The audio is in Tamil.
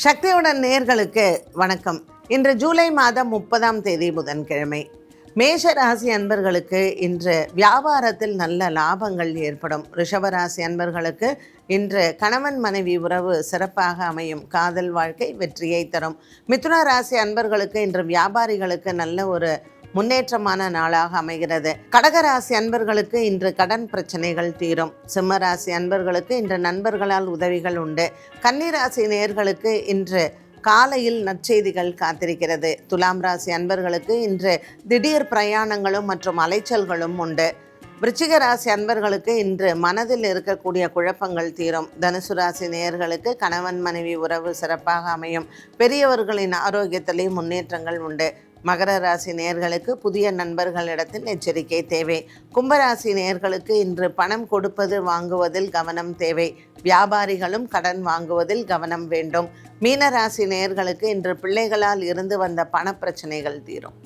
சக்தியுடன் நேயர்களுக்கு வணக்கம். இன்று ஜூலை மாதம் 30ஆம் தேதி புதன்கிழமை. மேஷ ராசி அன்பர்களுக்கு இன்று வியாபாரத்தில் நல்ல லாபங்கள் ஏற்படும். ரிஷபராசி அன்பர்களுக்கு இன்று கணவன் மனைவி உறவு சிறப்பாக அமையும். காதல் வாழ்க்கை வெற்றியை தரும். மிதுன ராசி அன்பர்களுக்கு இன்று வியாபாரிகளுக்கு நல்ல ஒரு முன்னேற்றமான நாளாக அமைகிறது. கடகராசி அன்பர்களுக்கு இன்று கடன் பிரச்சனைகள் தீரும். சிம்மராசி அன்பர்களுக்கு இன்று நண்பர்களால் உதவிகள் உண்டு. கன்னிராசி நேயர்களுக்கு இன்று காலையில் நற்செய்திகள் காத்திருக்கிறது. துலாம் ராசி அன்பர்களுக்கு இன்று திடீர் பிரயாணங்களும் மற்றும் அலைச்சல்களும் உண்டு. விருச்சிக ராசி அன்பர்களுக்கு இன்று மனதில் இருக்கக்கூடிய குழப்பங்கள் தீரும். தனுசு ராசி நேயர்களுக்கு கணவன் மனைவி உறவு சிறப்பாக அமையும். பெரியவர்களின் ஆரோக்கியத்திலேயும் முன்னேற்றங்கள் உண்டு. மகர ராசி நேயர்களுக்கு புதிய நண்பர்களிடத்தில் எச்சரிக்கை தேவை. கும்பராசி நேயர்களுக்கு இன்று பணம் கொடுப்பது வாங்குவதில் கவனம் தேவை. வியாபாரிகளும் கடன் வாங்குவதில் கவனம் வேண்டும். மீன ராசி நேயர்களுக்கு இன்று பிள்ளைகளால் இருந்து வந்த பண பிரச்சனைகள் தீரும்.